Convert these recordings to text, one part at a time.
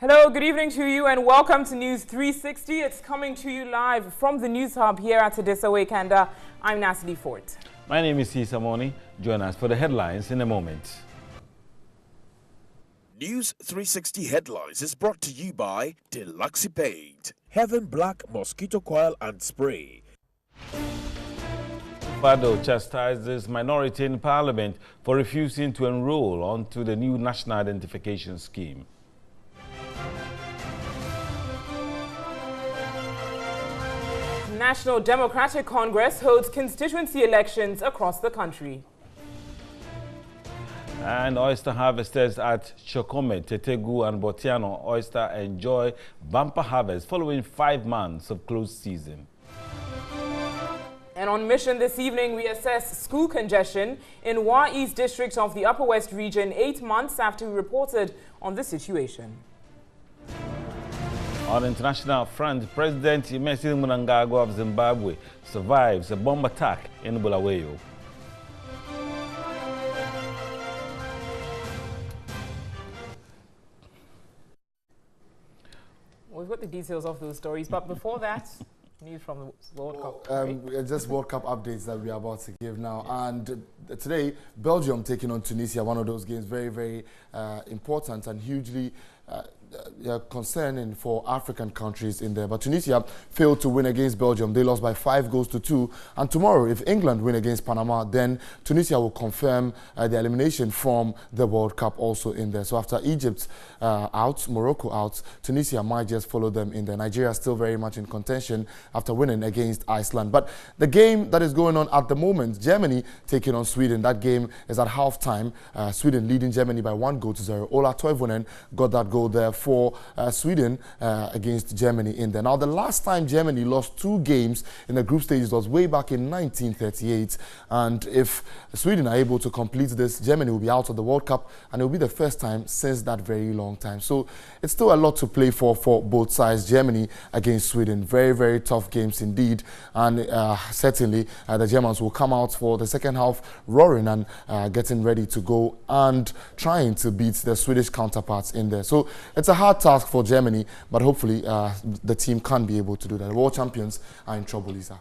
Hello, good evening to you and welcome to News 360. It's coming to you live from the News Hub here at Adesawe Kanda. I'm Natalie Fort. My name is Issa Moni. Join us for the headlines in a moment. News 360 Headlines is brought to you by Deluxipade, Heaven Black Mosquito Coil and Spray. Fado chastises minority in parliament for refusing to enroll onto the new National Identification Scheme. National Democratic Congress holds constituency elections across the country. And oyster harvesters at Chokome, Tetegu and Botiano oyster enjoy bumper harvest following 5 months of closed season. And on mission this evening, we assess school congestion in Wa East District of the Upper West region 8 months after we reported on the situation. On the international front, President Emmerson Mnangagwa of Zimbabwe survives a bomb attack in Bulawayo. We've got the details of those stories, but before that, news from the World Cup. Just World Cup updates that we are about to give now. And today, Belgium taking on Tunisia, one of those games very, very important and hugely concerning for African countries in there. But Tunisia failed to win against Belgium. They lost by 5-2. And tomorrow, if England win against Panama, then Tunisia will confirm the elimination from the World Cup also in there. So after Egypt out, Morocco out, Tunisia might just follow them in there. Nigeria still very much in contention after winning against Iceland. But the game that is going on at the moment, Germany taking on Sweden. That game is at halftime. Sweden leading Germany by 1-0. Ola Toivonen got that goal there for Sweden against Germany in there. Now, the last time Germany lost 2 games in the group stages was way back in 1938. And if Sweden are able to complete this, Germany will be out of the World Cup, and it will be the first time since that very long time. So it's still a lot to play for both sides. Germany against Sweden. Very, very tough games indeed. And certainly the Germans will come out for the second half roaring and getting ready to go and trying to beat their Swedish counterparts in there. So it's a hard task for Germany, but hopefully the team can be able to do that. The world champions are in trouble, Lisa.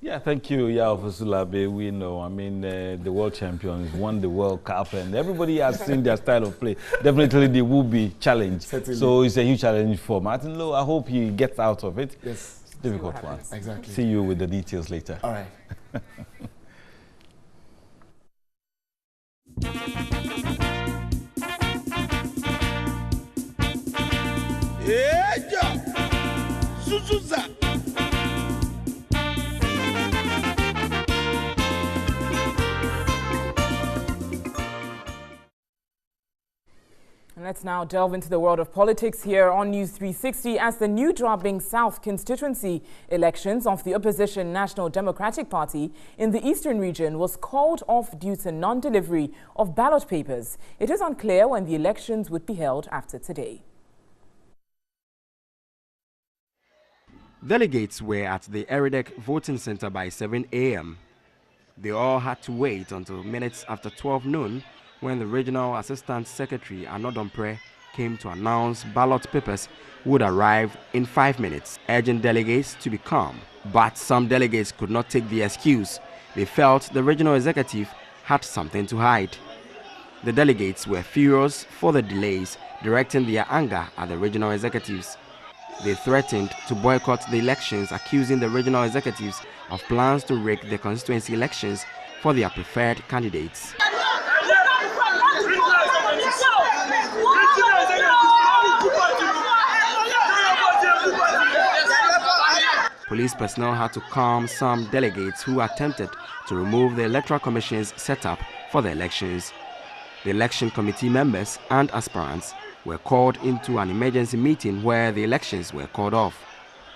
Yeah, thank you, Fasulabe. We know, I mean, the world champions won the World Cup, and everybody has seen their style of play. Definitely, they will be challenged. Certainly. So it's a huge challenge for Martin Lowe. I hope he gets out of it. Yes. It's a difficult one. Exactly. See you with the details later. All right. And let's now delve into the world of politics here on News 360 as the New Drabing South constituency elections of the opposition National Democratic Party in the eastern region was called off due to non-delivery of ballot papers. It is unclear when the elections would be held after today. Delegates were at the Eridek voting center by 7 a.m. They all had to wait until minutes after 12 noon when the Regional Assistant Secretary Anodompre came to announce ballot papers would arrive in 5 minutes, urging delegates to be calm. But some delegates could not take the excuse. They felt the regional executive had something to hide. The delegates were furious for the delays, directing their anger at the regional executives. They threatened to boycott the elections, accusing the regional executives of plans to rig the constituency elections for their preferred candidates. Police personnel had to calm some delegates who attempted to remove the Electoral Commission's setup for the elections. The election committee members and aspirants were called into an emergency meeting where the elections were called off.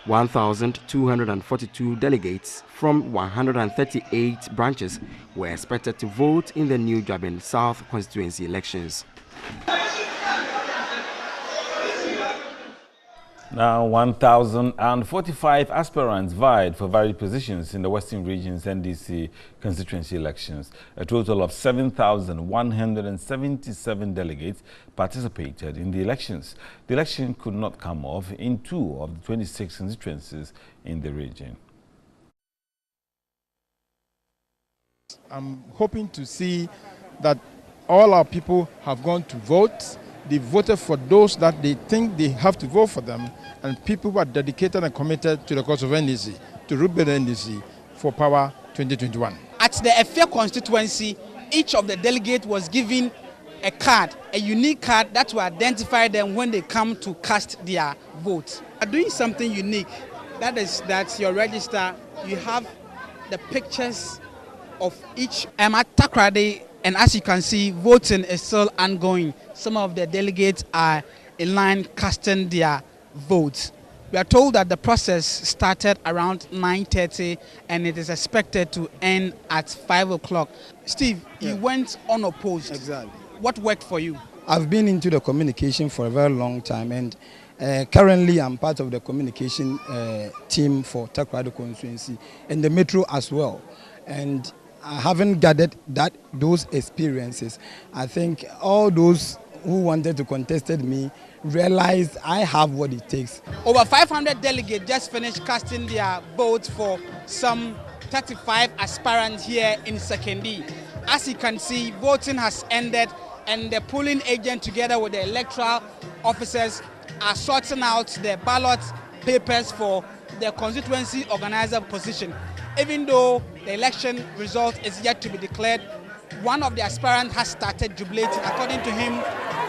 1,242 delegates from 138 branches were expected to vote in the New Drabing South constituency elections. Now, 1,045 aspirants vied for various positions in the Western Region's NDC constituency elections. A total of 7,177 delegates participated in the elections. The election could not come off in 2 of the 26 constituencies in the region. I'm hoping to see that all our people have gone to vote. They voted for those that they think they have to vote for them, and people who are dedicated and committed to the cause of NDC, to rebuild NDC for power 2021. At the Efia constituency, each of the delegates was given a card, a unique card that will identify them when they come to cast their vote. Doing something unique, that is that your register, you have the pictures of each Takrade. And as you can see, voting is still ongoing. Some of the delegates are in line casting their votes. We are told that the process started around 9:30 and it is expected to end at 5 o'clock. Steve, you went unopposed. Exactly. What worked for you? I've been into the communication for a very long time, and currently I'm part of the communication team for Takrade constituency and the metro as well. And I haven't gathered those experiences. I think all those who wanted to contest me realized I have what it takes. Over 500 delegates just finished casting their votes for some 35 aspirants here in Sekondi. As you can see, voting has ended and the polling agent together with the electoral officers are sorting out the ballot papers for the constituency organizer position. Even though the election result is yet to be declared, one of the aspirants has started jubilating. According to him,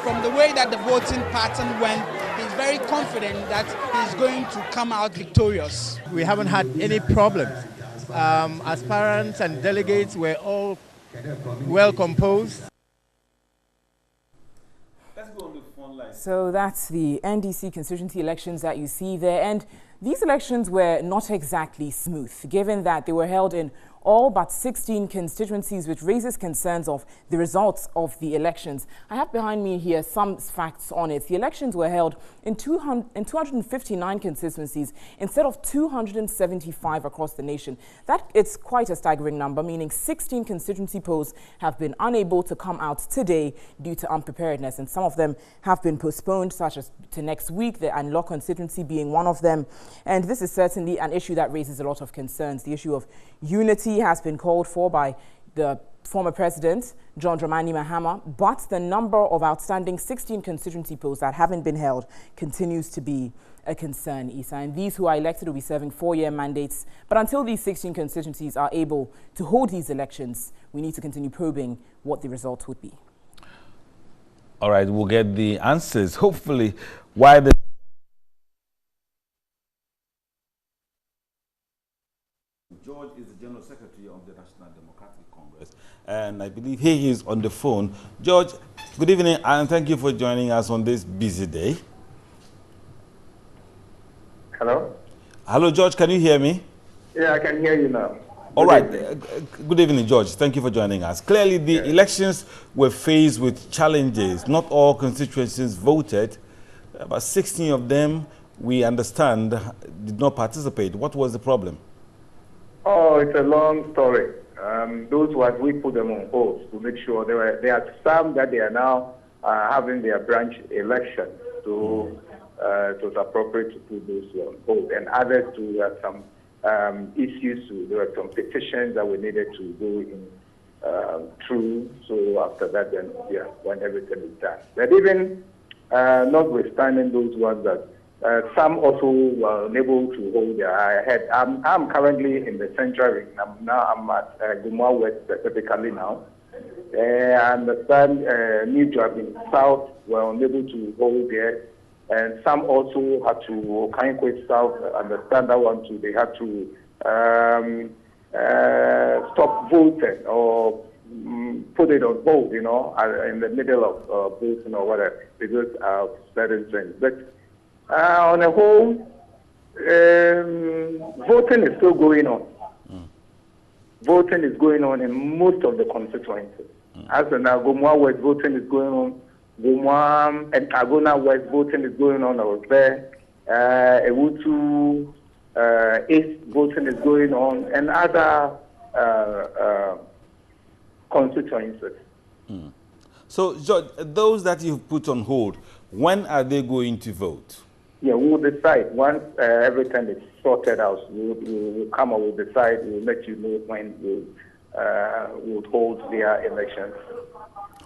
from the way that the voting pattern went, he's very confident that he's going to come out victorious. We haven't had any problems. Aspirants and delegates were all well composed. So that's the NDC constituency elections that you see there. And these elections were not exactly smooth, given that they were held in all but 16 constituencies, which raises concerns of the results of the elections. I have behind me here some facts on it. The elections were held in 259 constituencies instead of 275 across the nation. That is quite a staggering number, meaning 16 constituency polls have been unable to come out today due to unpreparedness, and some of them have been postponed, such as to next week, the Anlock constituency being one of them. And this is certainly an issue that raises a lot of concerns. The issue of unity has been called for by the former president, John Dramani Mahama, but the number of outstanding 16 constituency polls that haven't been held continues to be a concern, Isa. And these who are elected will be serving 4-year mandates. But until these 16 constituencies are able to hold these elections, we need to continue probing what the result would be. All right, we'll get the answers, hopefully, why the George is the General Secretary of the National Democratic Congress, and I believe he is on the phone. George, good evening, and thank you for joining us on this busy day. Hello? Hello, George, can you hear me? Yeah, I can hear you now. All right. Good evening, George. Thank you for joining us. Clearly, the elections were faced with challenges. Not all constituencies voted. About 16 of them, we understand, did not participate. What was the problem? Oh, it's a long story. Those ones, we put them on hold to make sure there are some that they are now having their branch election. So it was appropriate to put those on hold. And others too have some issues. There were some petitions that we needed to go in through. So after that, then, yeah, when everything is done. But even notwithstanding those ones that some also were unable to hold their head. I'm currently in the central region. I'm at Gumwa West specifically now. I understand New Job in South were unable to hold there. And some also had to, Kankwe South, understand that one too, they had to stop voting or put it on hold, you know, in the middle of voting or whatever, because of certain things. But on the whole, voting is still going on. Voting is going on in most of the constituencies. As in Gumwa West, voting is going on. Gumwa and Agona West, voting is going on. I was there. Ewutu, East voting is going on, and other constituencies. So, George, those that you've put on hold, when are they going to vote? Yeah, we will decide once everything is sorted out. We'll come up, we'll decide, we'll let you know when we'll hold their elections.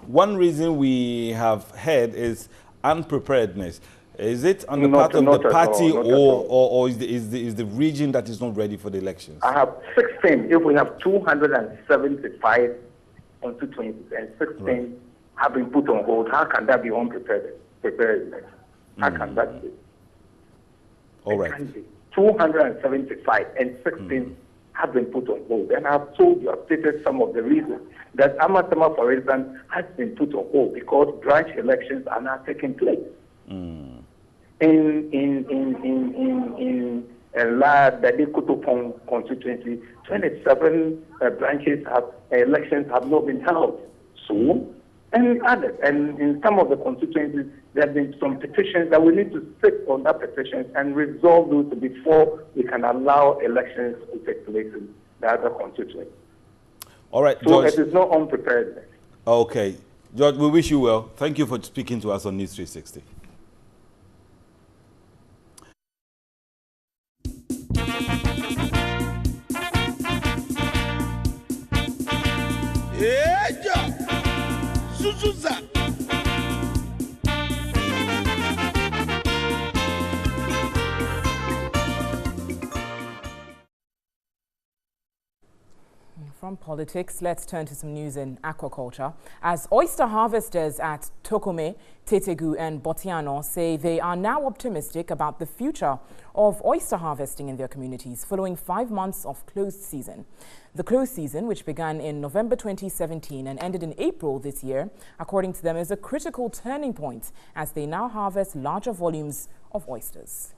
One reason we have heard is unpreparedness. Is it on the part of the party or is the region that is not ready for the elections? I have 16. If we have 275 constituencies and 16 have been put on hold, how can that be preparedness? How can that be? All right. 275 and 16 have been put on hold. And I've told you, I've stated some of the reasons that Amatama, for instance, has been put on hold because branch elections are now taking place. In La Kutupong constituency, 27 branches elections have not been held. So, and others, and in some of the constituencies, there have been some petitions that we need to sit on that petitions and resolve those before we can allow elections to take place in the other constituencies. All right, so George. It is not unpreparedness. Okay. George, we wish you well. Thank you for speaking to us on News 360. From politics, let's turn to some news in aquaculture. As oyster harvesters at Tokome, Tetegu and Botiano say they are now optimistic about the future of oyster harvesting in their communities following 5 months of closed season. The closed season, which began in November 2017 and ended in April this year, according to them, is a critical turning point as they now harvest larger volumes of oysters.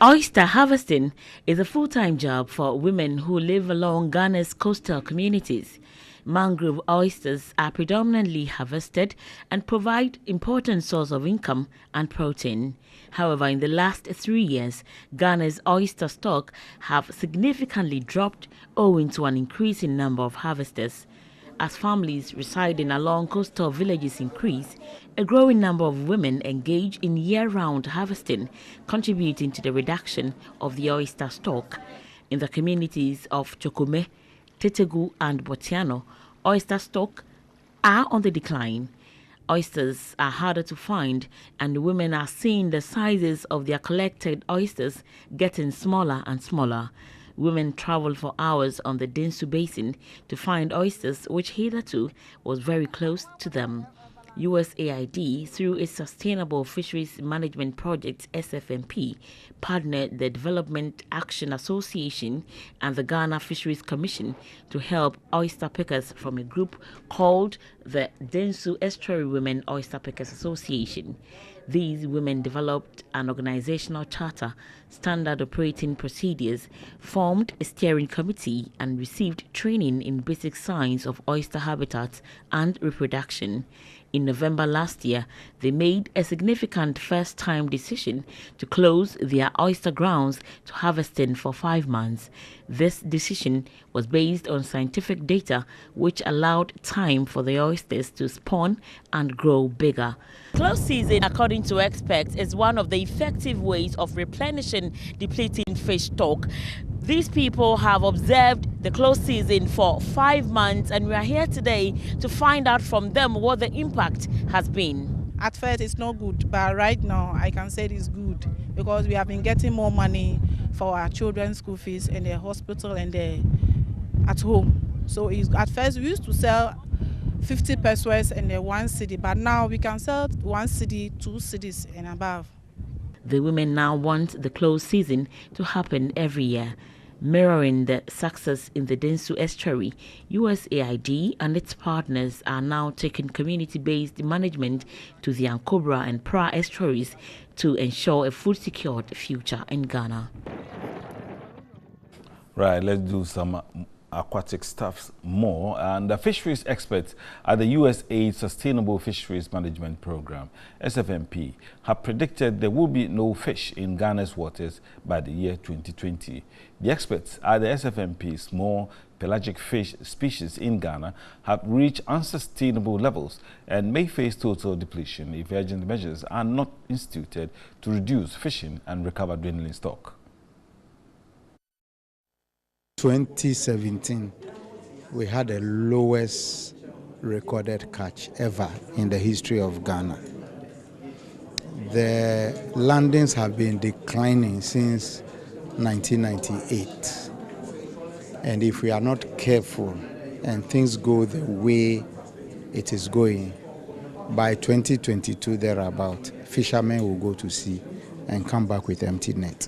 Oyster harvesting is a full-time job for women who live along Ghana's coastal communities. Mangrove oysters are predominantly harvested and provide important source of income and protein. However, in the last 3 years, Ghana's oyster stock have significantly dropped owing to an increasing number of harvesters. As families residing along coastal villages increase, a growing number of women engage in year-round harvesting, contributing to the reduction of the oyster stock. In the communities of Chokome, Tetegu and Botiano, oyster stock are on the decline. Oysters are harder to find, and women are seeing the sizes of their collected oysters getting smaller and smaller. Women travel for hours on the Densu Basin to find oysters, which hitherto was very close to them. USAID, through its Sustainable Fisheries Management Project (SFMP), partnered the Development Action Association and the Ghana Fisheries Commission to help oyster pickers from a group called the Densu Estuary Women Oyster Pickers Association. These women developed an organizational charter, standard operating procedures, formed a steering committee, and received training in basic science of oyster habitats and reproduction. In November last year, they made a significant first-time decision to close their oyster grounds to harvesting for 5 months. This decision was based on scientific data which allowed time for the oysters to spawn and grow bigger. Closed season, according to experts, is one of the effective ways of replenishing depleting fish stock. These people have observed the closed season for 5 months, and we are here today to find out from them what the impact has been. At first it's not good, but right now I can say it is good because we have been getting more money for our children's school fees in the hospital and at home. So at first we used to sell 50 pesos in the 1 cedi, but now we can sell 1 cedi, 2 cedis and above. The women now want the closed season to happen every year. Mirroring the success in the Densu Estuary, USAID and its partners are now taking community-based management to the Ankobra and Pra estuaries to ensure a food-secured future in Ghana. Right, let's do some aquatic staffs more, and the fisheries experts at the USAID Sustainable Fisheries Management Program, SFMP, have predicted there will be no fish in Ghana's waters by the year 2020. The experts at the SFMP small pelagic fish species in Ghana have reached unsustainable levels and may face total depletion if urgent measures are not instituted to reduce fishing and recover dwindling stock. 2017, we had the lowest recorded catch ever in the history of Ghana. The landings have been declining since 1998. And if we are not careful and things go the way it is going, by 2022 thereabout, fishermen will go to sea and come back with empty net.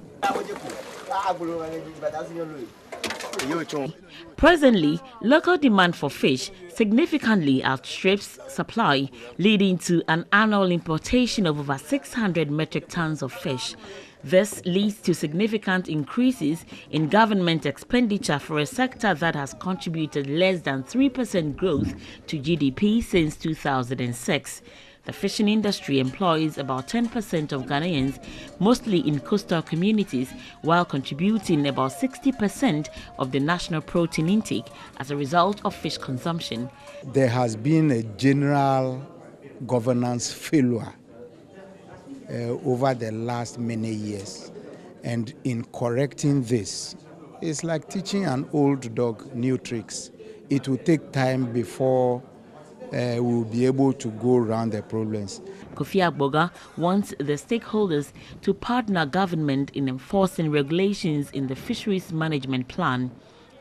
Presently, local demand for fish significantly outstrips supply, leading to an annual importation of over 600 metric tons of fish. This leads to significant increases in government expenditure for a sector that has contributed less than 3% growth to GDP since 2006. The fishing industry employs about 10% of Ghanaians, mostly in coastal communities, while contributing about 60% of the national protein intake as a result of fish consumption. There has been a general governance failure over the last many years. And in correcting this, it's like teaching an old dog new tricks. It will take time before we will be able to go around the problems. Kofi Agboga wants the stakeholders to partner government in enforcing regulations in the fisheries management plan.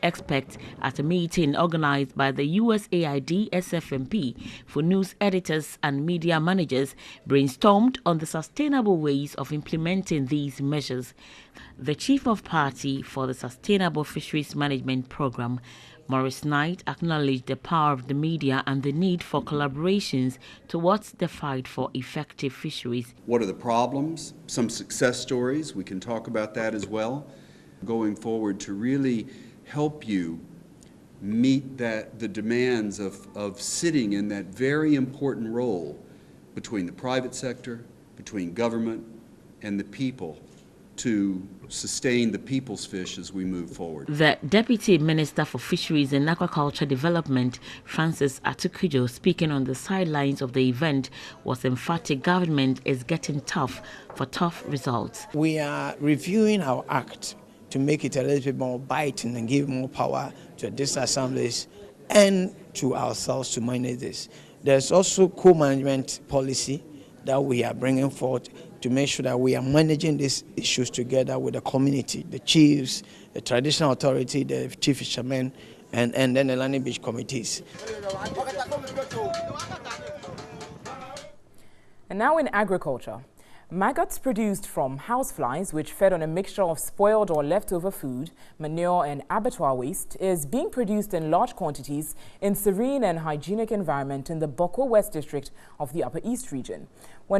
Experts at a meeting organized by the USAID SFMP for news editors and media managers brainstormed on the sustainable ways of implementing these measures. The chief of party for the Sustainable Fisheries Management Program, Maurice Knight, acknowledged the power of the media and the need for collaborations towards the fight for effective fisheries. What are the problems? Some success stories, we can talk about that as well. Going forward to really help you meet the demands of sitting in that very important role between the private sector, between government and the people to sustain the people's fish as we move forward. The Deputy Minister for Fisheries and Aquaculture Development, Francis Atukujo, speaking on the sidelines of the event, was emphatic government is getting tough for tough results. We are reviewing our act to make it a little bit more biting and give more power to these assemblies and to ourselves to manage this. There's also co-management policy that we are bringing forth to make sure that we are managing these issues together with the community, the chiefs, the traditional authority, the chief fishermen, and then the landing beach committees. And now in agriculture. Maggots produced from houseflies, which fed on a mixture of spoiled or leftover food, manure and abattoir waste, is being produced in large quantities in serene and hygienic environment in the Boko West district of the Upper East region. The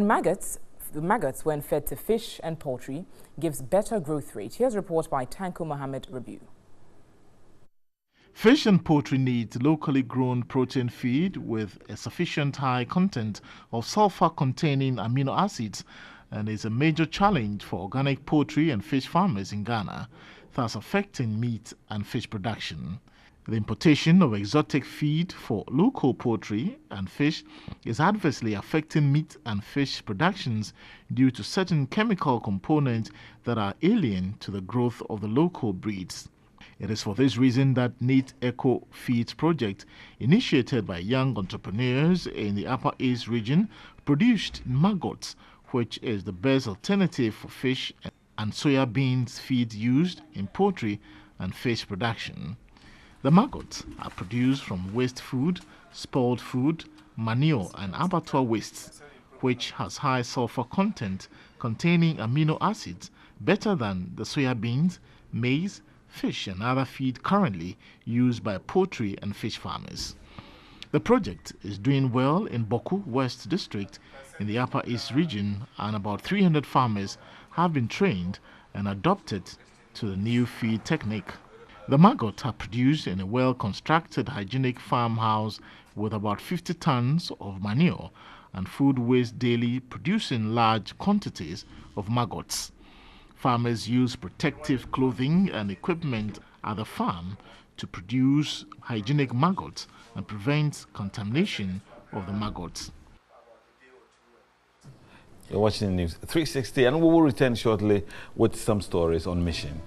maggots, when fed to fish and poultry, gives better growth rate. Here's a report by Tanko Mohammed Rabiu. Fish and poultry need locally grown protein feed with a sufficient high content of sulfur-containing amino acids, and is a major challenge for organic poultry and fish farmers in Ghana, thus affecting meat and fish production. The importation of exotic feed for local poultry and fish is adversely affecting meat and fish productions due to certain chemical components that are alien to the growth of the local breeds. It is for this reason that Neat Eco Feeds project, initiated by young entrepreneurs in the Upper East region, produced maggots, which is the best alternative for fish and soya beans feed used in poultry and fish production. The maggots are produced from waste food, spoiled food, manure and abattoir wastes, which has high sulfur content containing amino acids better than the soya beans, maize, fish and other feed currently used by poultry and fish farmers. The project is doing well in Boko West District in the Upper East region, and about 300 farmers have been trained and adopted to the new feed technique. The maggots are produced in a well-constructed hygienic farmhouse with about 50 tons of manure and food waste daily, producing large quantities of maggots. Farmers use protective clothing and equipment at the farm to produce hygienic maggots and prevent contamination of the maggots. You're watching News 360, and we will return shortly with some stories on mission.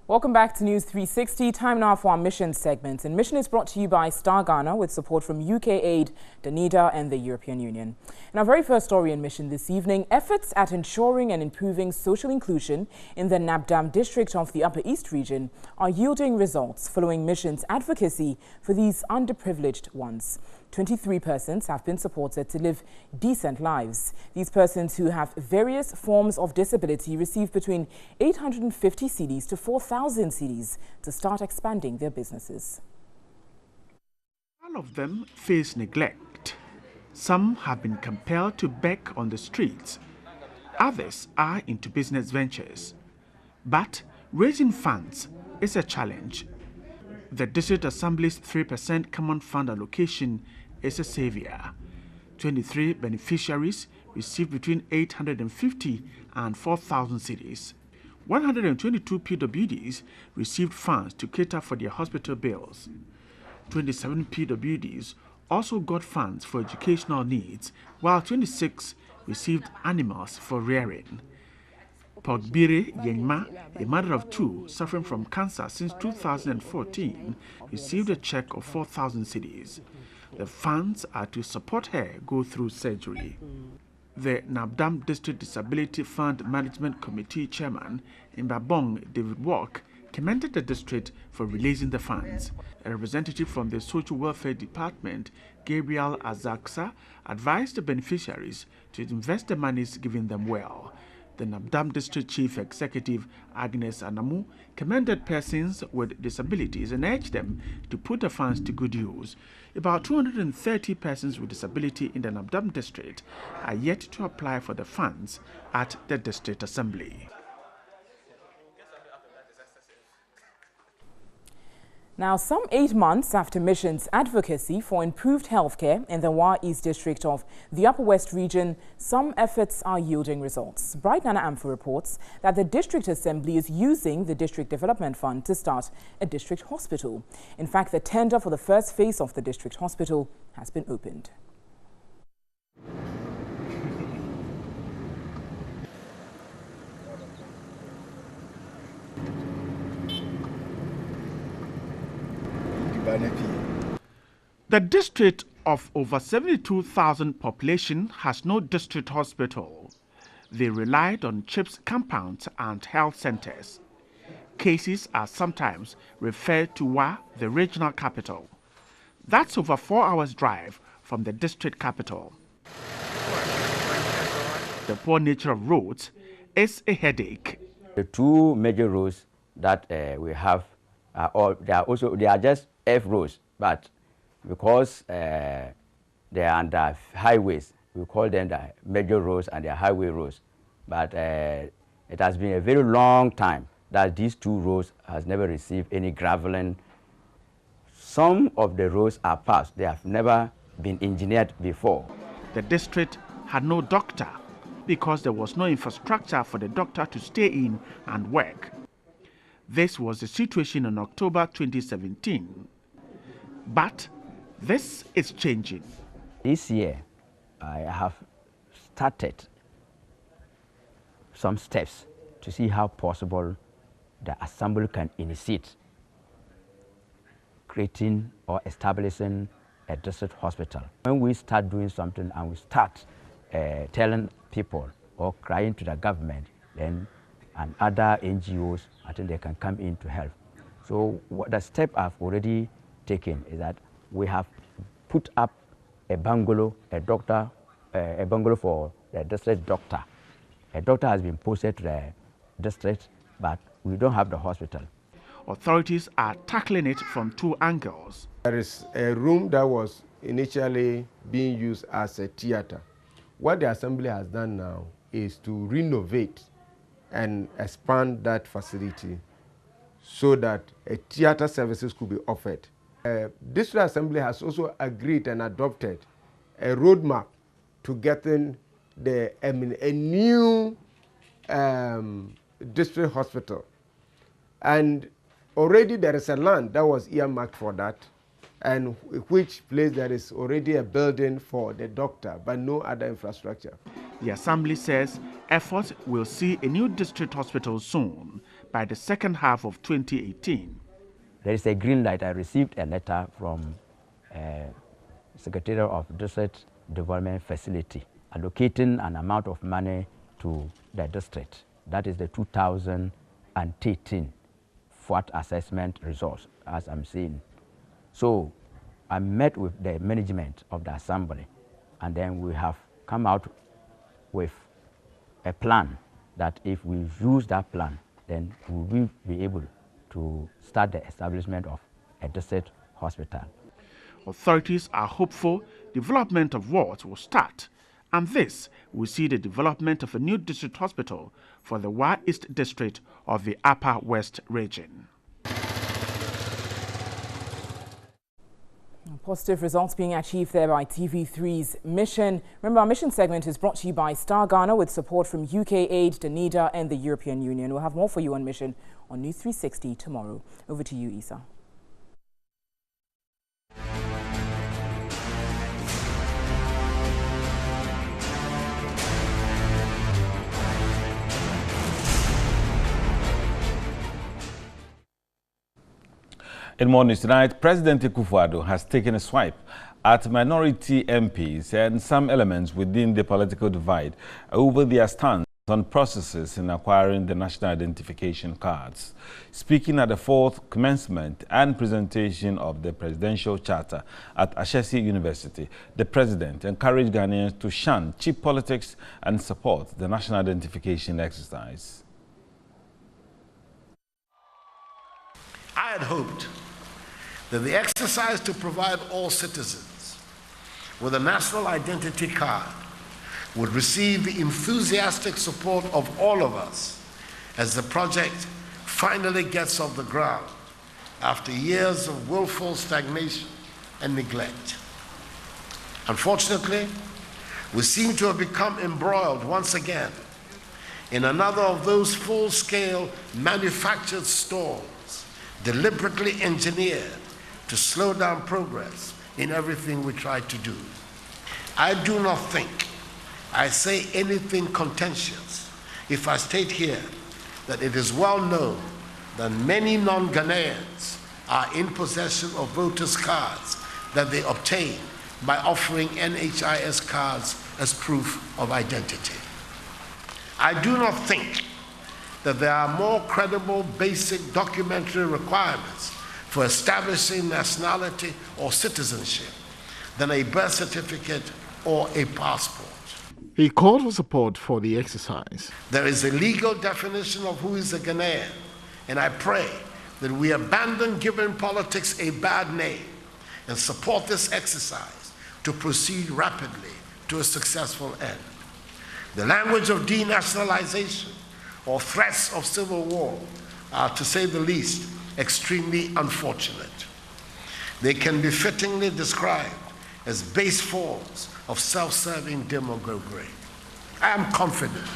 Welcome back to News 360. Time now for our mission segment. And Mission is brought to you by Star Ghana with support from UK Aid, Danida and the European Union. In our very first story in Mission this evening, efforts at ensuring and improving social inclusion in the Nabdam district of the Upper East region are yielding results following Mission's advocacy for these underprivileged ones. 23 persons have been supported to live decent lives. These persons who have various forms of disability receive between 850 cedis to 4,000 cedis to start expanding their businesses. All of them face neglect. Some have been compelled to beg on the streets. Others are into business ventures. But raising funds is a challenge. The District Assembly's 3% Common Fund allocation is a savior. 23 beneficiaries received between 850 and 4,000 cedis. 122 PWDs received funds to cater for their hospital bills. 27 PWDs also got funds for educational needs, while 26 received animals for rearing. Pogbire Yenma, a mother of two suffering from cancer since 2014, received a check of 4,000 cedis. The funds are to support her go through surgery. The Nabdam District Disability Fund Management Committee Chairman, Mbabong David Walk, commended the district for releasing the funds. A representative from the Social Welfare Department, Gabriel Azaksa, advised the beneficiaries to invest the monies given them well. The Nabdam District Chief Executive, Agnes Anamu, commended persons with disabilities and urged them to put the funds to good use. About 230 persons with disability in the Nabdam District are yet to apply for the funds at the District Assembly. Now, some 8 months after Mission's advocacy for improved healthcare in the Wa East district of the Upper West region, some efforts are yielding results. Bright Nana Amfu reports that the District Assembly is using the District Development Fund to start a district hospital. In fact, the tender for the first phase of the district hospital has been opened. The district of over 72,000 population has no district hospital. They relied on CHIPS compounds and health centers. Cases are sometimes referred to Wa, the regional capital. That's over 4 hours drive from the district capital. The poor nature of roads is a headache. The two major roads that we have they are just F roads, but because they are under highways, we call them the major roads and the highway roads. But it has been a very long time that these two roads has never received any graveling. Some of the roads are past. They have never been engineered before. The district had no doctor because there was no infrastructure for the doctor to stay in and work. This was the situation in October 2017. But this is changing. This year, I have started some steps to see how possible the Assembly can initiate creating or establishing a district hospital. When we start doing something and we start telling people or crying to the government, then and other NGOs, I think they can come in to help. So what the step I've already taken is that we have put up a bungalow, a bungalow for the district doctor, A doctor has been posted to the district, but we don't have the hospital. Authorities are tackling it from two angles. There is a room that was initially being used as a theater. What the assembly has done now is to renovate and expand that facility so that a theater services could be offered. District Assembly has also agreed and adopted a roadmap to getting a new district hospital. And already there is a land that was earmarked for that, and which place there is already a building for the doctor, but no other infrastructure. The Assembly says efforts will see a new district hospital soon, by the second half of 2018. There is a green light. I received a letter from Secretary of District Development Facility allocating an amount of money to the district. That is the 2013 FWAT assessment results, as I'm seeing. So I met with the management of the Assembly, and then we have come out with a plan that if we use that plan, then we will be able to start the establishment of a district hospital. Authorities are hopeful development of wards will start, and this will see the development of a new district hospital for the Wa East district of the Upper West region. Positive results being achieved there by TV3's Mission. Remember, our Mission segment is brought to you by Star Ghana with support from UK Aid, Danida and the European Union. We'll have more for you on Mission on News 360 tomorrow. Over to you, Isa. In more news tonight, President Akufo-Addo has taken a swipe at minority MPs and some elements within the political divide over their stance on processes in acquiring the national identification cards. Speaking at the fourth commencement and presentation of the presidential charter at Ashesi University, the president encouraged Ghanaians to shun cheap politics and support the national identification exercise. I had hoped that the exercise to provide all citizens with a national identity card would receive the enthusiastic support of all of us as the project finally gets off the ground after years of willful stagnation and neglect. Unfortunately, we seem to have become embroiled once again in another of those full-scale manufactured storms deliberately engineered to slow down progress in everything we try to do. I do not think I say anything contentious if I state here that it is well known that many non-Ghanaians are in possession of voters' cards that they obtain by offering NHIS cards as proof of identity. I do not think that there are more credible basic documentary requirements for establishing nationality or citizenship than a birth certificate or a passport. He called for support for the exercise. There is a legal definition of who is a Ghanaian, and I pray that we abandon giving politics a bad name and support this exercise to proceed rapidly to a successful end. The language of denationalization or threats of civil war are, to say the least, extremely unfortunate. They can be fittingly described as base forms of self-serving demagoguery. I am confident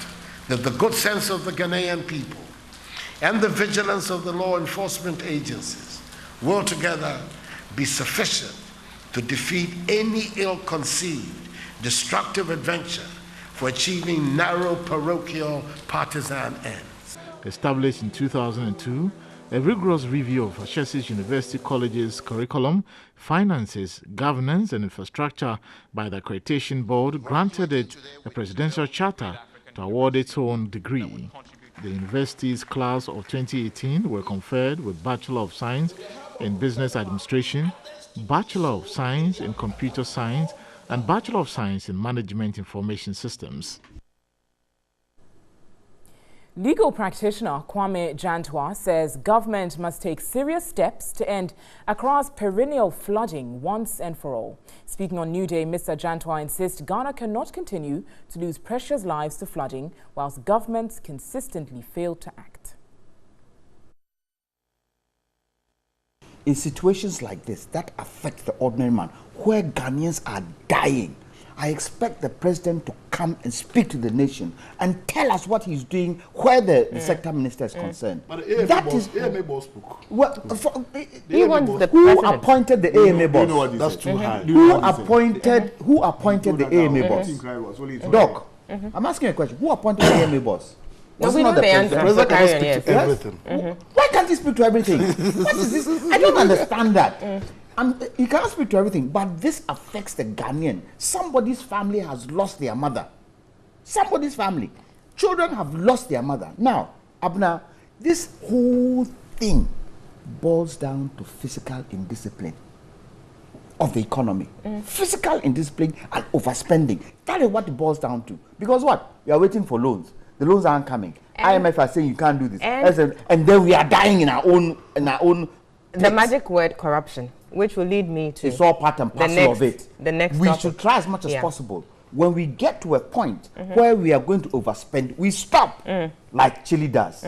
that the good sense of the Ghanaian people and the vigilance of the law enforcement agencies will together be sufficient to defeat any ill-conceived, destructive adventure for achieving narrow parochial partisan ends. Established in 2002, a rigorous review of Ashesi University College's curriculum, finances, governance and infrastructure by the Accreditation Board granted it a presidential charter to award its own degree. The university's class of 2018 were conferred with Bachelor of Science in Business Administration, Bachelor of Science in Computer Science and Bachelor of Science in Management Information Systems. Legal practitioner Kwame Jantwa says government must take serious steps to end Accra's perennial flooding once and for all. Speaking on New Day, Mr. Jantwa insists Ghana cannot continue to lose precious lives to flooding whilst governments consistently fail to act. In situations like this that affect the ordinary man, where Ghanaians are dying, I expect the president to come and speak to the nation and tell us what he's doing where the sector minister is concerned. But the AMA boss spoke. Who appointed the AMA boss? You know what that's too high. Who appointed the AMA boss? Doc, I'm asking you a question. Who appointed the AMA boss? No, we know the answer. The president cannot speak to everything. Why can't he speak to everything? What is this? I don't understand that. He cannot speak to everything, but this affects the Ghanaian. Somebody's family has lost their mother. Somebody's family. Children have lost their mother. Now, Abna, this whole thing boils down to physical indiscipline of the economy. Physical indiscipline and overspending. That is what it boils down to. Because what? We are waiting for loans. The loans aren't coming. IMF are saying you can't do this. And then we are dying in our own The magic word corruption, which will lead me to... It's all part and parcel of it. The next we topic. should try as much as possible. When we get to a point where we are going to overspend, we stop, like Chile does.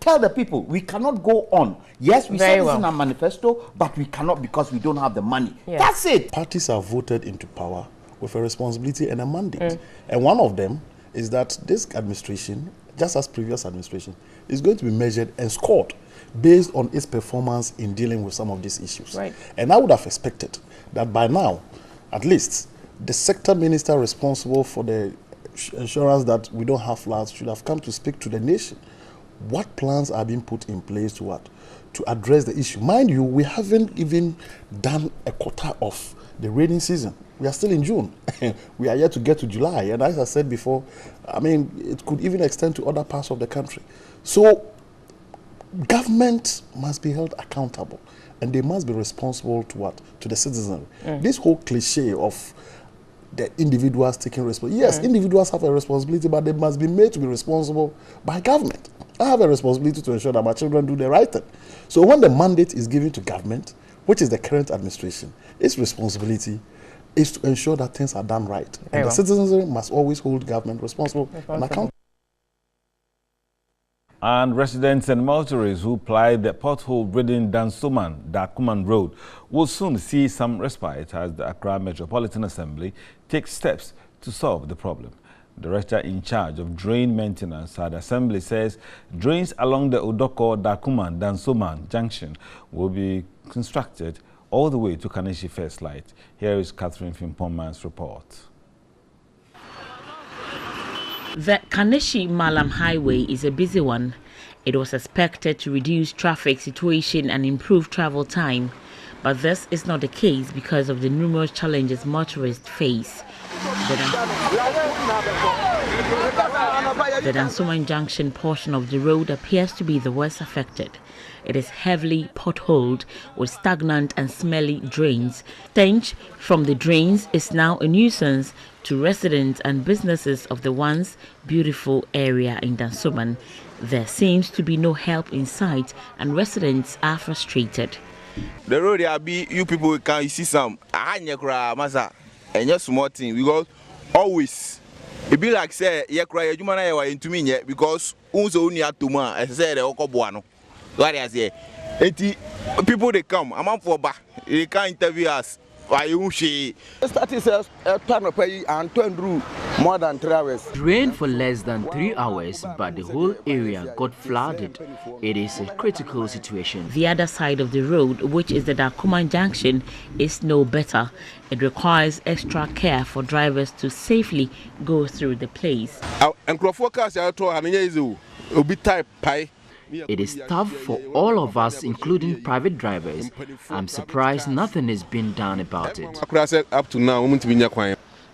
Tell the people, we cannot go on. Yes, we said this in our manifesto, but we cannot because we don't have the money. That's it. Parties are voted into power with a responsibility and a mandate. And one of them is that this administration, just as previous administration, is going to be measured and scored based on its performance in dealing with some of these issues. And I would have expected that by now, at least, the sector minister responsible for the assurance that we don't have floods should have come to speak to the nation. What plans are being put in place to what? To address the issue. Mind you, we haven't even done a quarter of the rainy season. We are still in June. We are yet to get to July. And as I said before, I mean, it could even extend to other parts of the country. So, government must be held accountable. And they must be responsible to what? To the citizenry. This whole cliche of the individuals taking responsibility. Yes, individuals have a responsibility, but they must be made to be responsible by government. I have a responsibility to ensure that my children do the right thing. So when the mandate is given to government, which is the current administration, its responsibility is to ensure that things are done right. And the citizenry must always hold government responsible and accountable. And residents and motorists who ply the pothole-ridden Dakuman Road will soon see some respite as the Accra Metropolitan Assembly takes steps to solve the problem. The director in charge of drain maintenance at the Assembly says drains along the Odoko-Dakuman-Dansoman junction will be constructed all the way to Kaneshi First Light. Here is Catherine Fimpoman's report. The Kaneshi Malam Highway is a busy one. It was expected to reduce traffic situation and improve travel time, but this is not the case because of the numerous challenges motorists face. The Dansoman Junction portion of the road appears to be the worst affected. It is heavily potholed with stagnant and smelly drains. Stench from the drains is now a nuisance to residents and businesses of the once beautiful area in Dansoman. There seems to be no help in sight and residents are frustrated. The road there be you people can see some and just small thing because always it be like say you cry you man I into me yet because only at to man I said the okobuano. What I say, people they come, I'm up for back, they can't interview us. Why you she? Statistics and 2 more than 3 hours. Rain for less than 3 hours, but the whole area got flooded. It is a critical situation. The other side of the road, which is the Dakuman Junction, is no better. It requires extra care for drivers to safely go through the place. It is tough for all of us, including private drivers. I'm surprised nothing is being done about it. Up to now,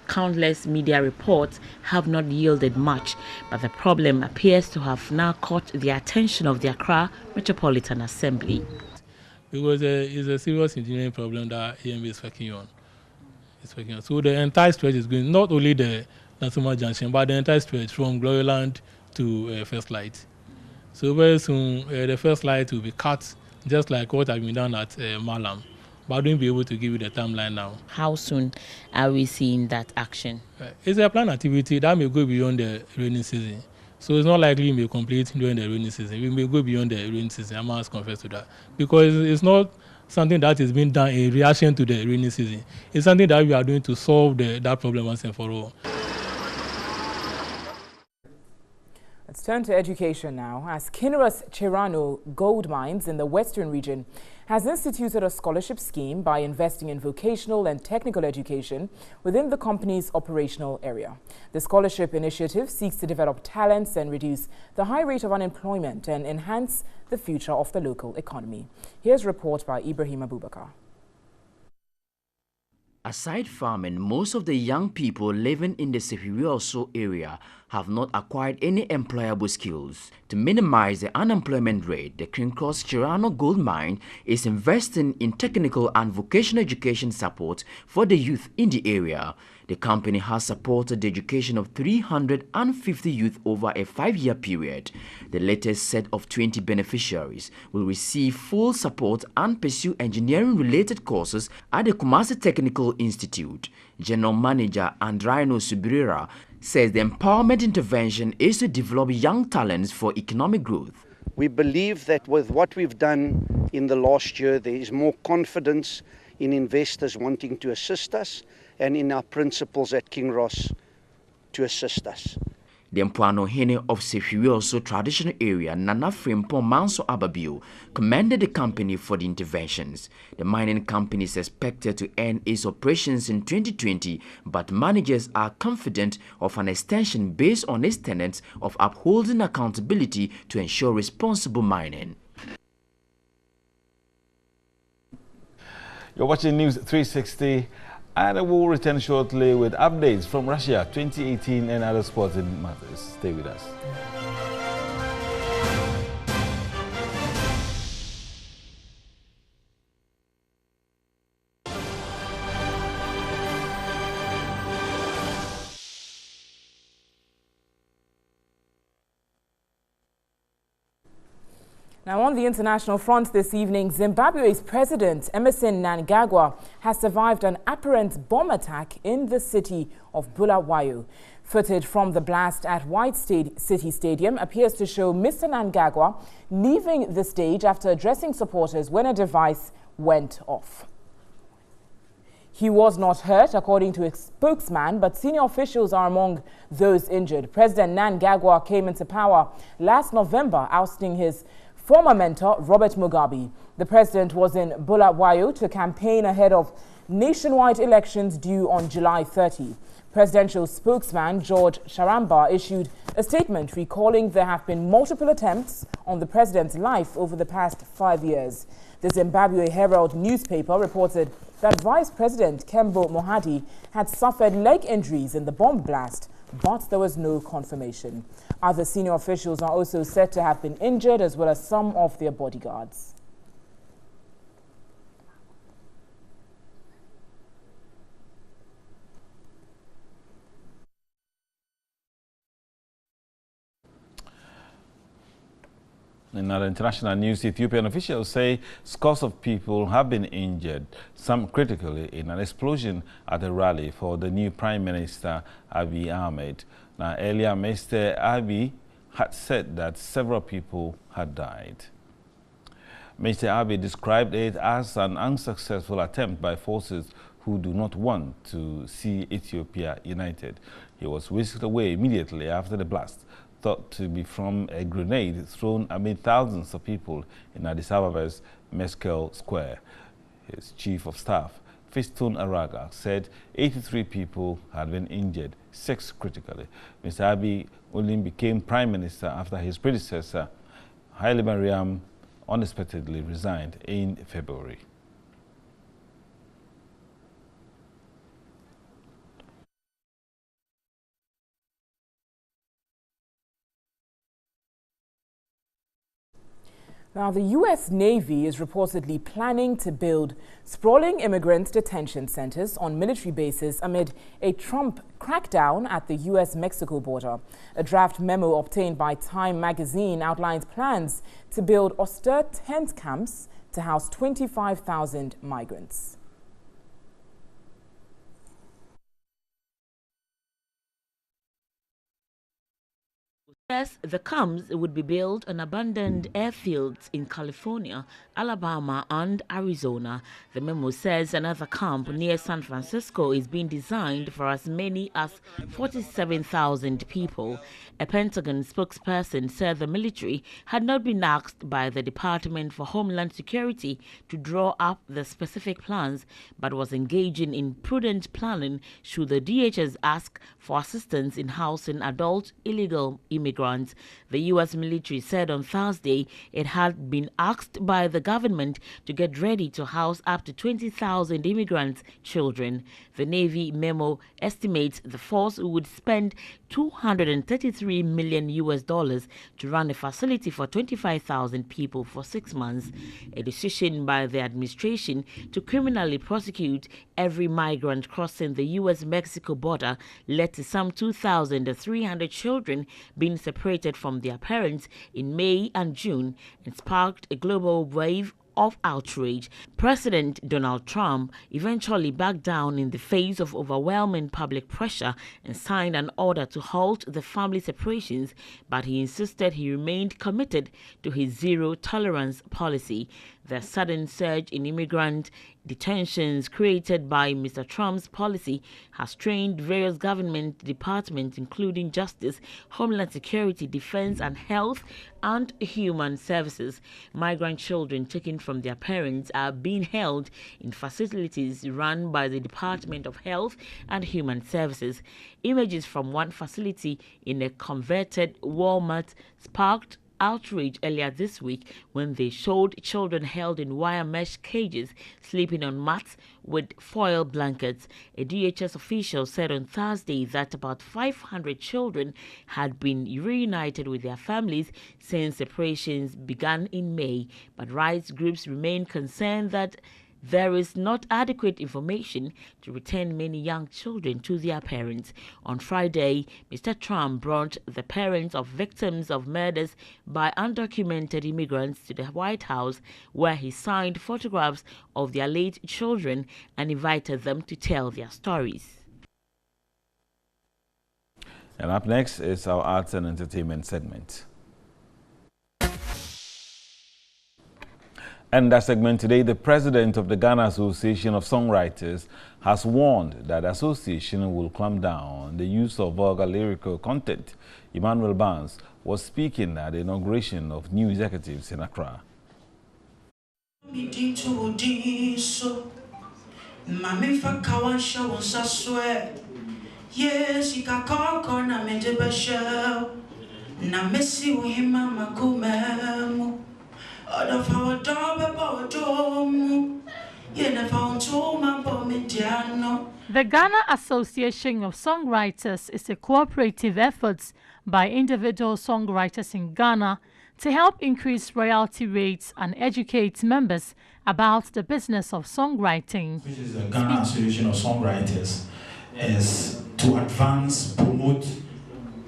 countless media reports have not yielded much, but the problem appears to have now caught the attention of the Accra Metropolitan Assembly. Because it's a serious engineering problem that EMB is working on. So the entire stretch is going, not only the Nansoma Junction, but the entire stretch from Gloryland to first light. So very soon, the first light will be cut, just like what has been done at Malam. But I don't be able to give you the timeline now. How soon are we seeing that action? It's a planned activity that may go beyond the rainy season. So it's not likely we may complete during the rainy season. We may go beyond the rainy season. I must confess to that. Because it's not something that is being done in reaction to the rainy season. It's something that we are doing to solve that problem once and for all. Let's turn to education now, as Kinross Chirano Gold Mines in the Western region has instituted a scholarship scheme by investing in vocational and technical education within the company's operational area. The scholarship initiative seeks to develop talents and reduce the high rate of unemployment and enhance the future of the local economy. Here's a report by Ibrahim Abubakar. Aside farming, most of the young people living in the Sefiri-Oso area have not acquired any employable skills. To minimize the unemployment rate, the Kinross Chirano Gold Mine is investing in technical and vocational education support for the youth in the area. The company has supported the education of 350 youth over a 5-year period. The latest set of 20 beneficiaries will receive full support and pursue engineering-related courses at the Kumasi Technical Institute. General Manager Andraino Subirera says the empowerment intervention is to develop young talents for economic growth. We believe that with what we've done in the last year, there is more confidence in investors wanting to assist us and in our principals at Kinross to assist us. The Mpuano Hene of Sefiri-Oso traditional area, Nana Frimpong Manso Ababio, commended the company for the interventions. The mining company is expected to end its operations in 2020, but managers are confident of an extension based on its tenets of upholding accountability to ensure responsible mining. You're watching News 360. And we'll return shortly with updates from Russia 2018 and other sporting matters. Stay with us. Now, on the international front this evening, Zimbabwe's President Emmerson Mnangagwa has survived an apparent bomb attack in the city of Bulawayo. Footage from the blast at White City Stadium appears to show Mr. Mnangagwa leaving the stage after addressing supporters when a device went off. He was not hurt, according to a spokesman, but senior officials are among those injured. President Mnangagwa came into power last November, ousting his former mentor, Robert Mugabe. The president was in Bulawayo to campaign ahead of nationwide elections due on July 30. Presidential spokesman George Sharamba issued a statement recalling there have been multiple attempts on the president's life over the past 5 years. The Zimbabwe Herald newspaper reported that Vice President Kembo Mohadi had suffered leg injuries in the bomb blast, but there was no confirmation. Other senior officials are also said to have been injured, as well as some of their bodyguards. In other international news, Ethiopian officials say scores of people have been injured, some critically, in an explosion at a rally for the new Prime Minister Abiy Ahmed. Now, earlier, Mr. Abiy had said that several people had died. Mr. Abiy described it as an unsuccessful attempt by forces who do not want to see Ethiopia united. He was whisked away immediately after the blast, thought to be from a grenade thrown amid thousands of people in Addis Ababa's Meskel Square. His chief of staff, Fiston Araga, said 83 people had been injured, 6 critically. Mr. Abiy only became prime minister after his predecessor, Haile Mariam, unexpectedly resigned in February. Now, the U.S. Navy is reportedly planning to build sprawling immigrant detention centers on military bases amid a Trump crackdown at the U.S.-Mexico border. A draft memo obtained by Time magazine outlines plans to build austere tent camps to house 25,000 migrants. Says the camps would be built on abandoned airfields in California, Alabama, and Arizona. The memo says another camp near San Francisco is being designed for as many as 47,000 people. A Pentagon spokesperson said the military had not been asked by the Department for Homeland Security to draw up the specific plans, but was engaging in prudent planning should the DHS ask for assistance in housing adult illegal immigrants. The U.S. military said on Thursday it had been asked by the government to get ready to house up to 20,000 immigrants' children. The Navy memo estimates the force would spend $233 million to run a facility for 25,000 people for 6 months. A decision by the administration to criminally prosecute every migrant crossing the U.S.-Mexico border led to some 2,300 children being separated from their parents in May and June and sparked a global wave of outrage. President Donald Trump eventually backed down in the face of overwhelming public pressure and signed an order to halt the family separations, but he insisted he remained committed to his zero-tolerance policy. The sudden surge in immigrant detentions created by Mr. Trump's policy has strained various government departments, including Justice, Homeland Security, Defense and Health and Human Services. Migrant children taken from their parents are being held in facilities run by the Department of Health and Human Services. Images from one facility in a converted Walmart sparked outrage earlier this week when they showed children held in wire mesh cages sleeping on mats with foil blankets. A DHS official said on Thursday that about 500 children had been reunited with their families since separations began in May, but rights groups remain concerned that there is not adequate information to return many young children to their parents. On Friday, Mr. Trump brought the parents of victims of murders by undocumented immigrants to the White House, where he signed photographs of their late children and invited them to tell their stories. And up next is our arts and entertainment segment. And that segment today, the president of the Ghana Association of Songwriters has warned that the association will clamp down on the use of vulgar lyrical content. Emmanuel Barnes was speaking at the inauguration of new executives in Accra. The Ghana Association of Songwriters is a cooperative effort by individual songwriters in Ghana to help increase royalty rates and educate members about the business of songwriting. Which is the Ghana Association of Songwriters, is to advance, promote,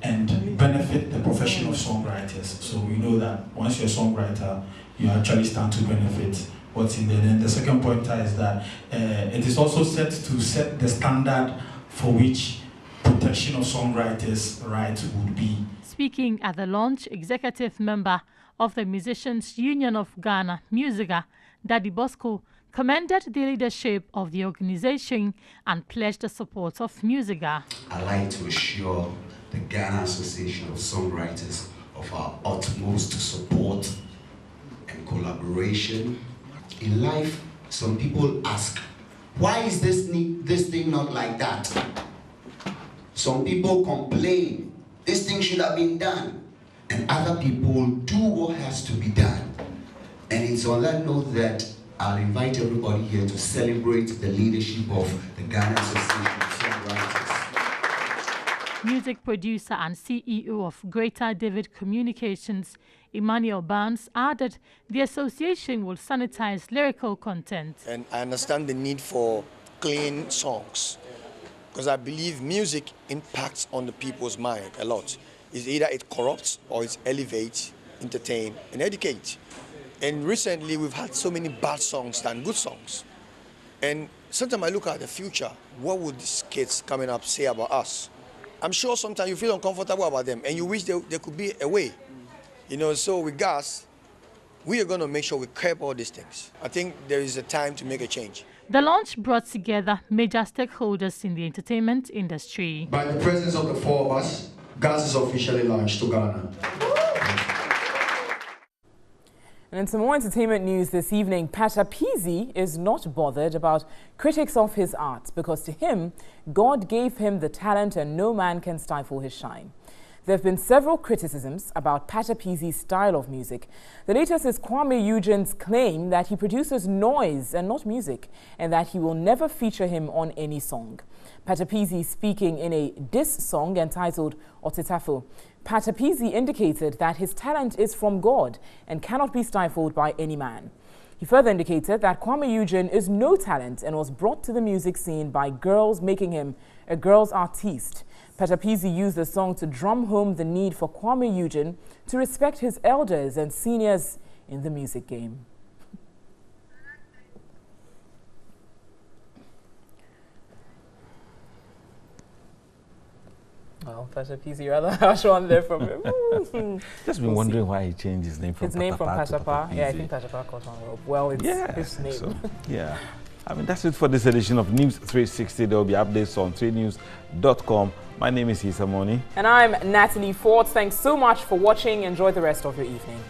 and benefit the profession of songwriters. So we know that once you're a songwriter, you actually stand to benefit what's in there. And the second point is that it is also set to set the standard for which protection of songwriters' rights would be. Speaking at the launch, executive member of the Musicians Union of Ghana, Musica, Daddy Bosco, commended the leadership of the organization and pledged the support of Musica. I'd like to assure the Ghana Association of Songwriters of our utmost support and collaboration. In life, some people ask, why is this thing not like that? Some people complain, this thing should have been done. And other people do what has to be done. And it's on that note that I'll invite everybody here to celebrate the leadership of the Ghana Association of Songwriters. Music producer and CEO of Greater David Communications, Emmanuel Barnes, added the association will sanitize lyrical content. And I understand the need for clean songs, because I believe music impacts on the people's mind a lot. It's either it corrupts or it elevates, entertain, and educate. And recently we've had so many bad songs than good songs. And sometimes I look at the future, what would these kids coming up say about us? I'm sure sometimes you feel uncomfortable about them and you wish there could be a way. You know, so with GAS, we are going to make sure we curb all these things. I think there is a time to make a change. The launch brought together major stakeholders in the entertainment industry. By the presence of the four of us, GAS is officially launched to Ghana. And in some more entertainment news this evening, Patapizi is not bothered about critics of his art because to him, God gave him the talent and no man can stifle his shine. There have been several criticisms about Patapizi's style of music. The latest is Kwame Eugene's claim that he produces noise and not music and that he will never feature him on any song. Patapizi speaking in a diss song entitled Otetafo. Patapizi indicated that his talent is from God and cannot be stifled by any man. He further indicated that Kwame Eugene is no talent and was brought to the music scene by girls, making him a girls' artiste. Patapizi used the song to drum home the need for Kwame Eugene to respect his elders and seniors in the music game. Well, Patapizi rather harsh one there from him. Just been wondering why he changed his name from Patapa. Yeah, I think Patapa caught on well. It's his name. So, yeah. I mean, that's it for this edition of News 360. There will be updates on 3news.com. My name is Issa Moni. And I'm Natalie Ford. Thanks so much for watching. Enjoy the rest of your evening.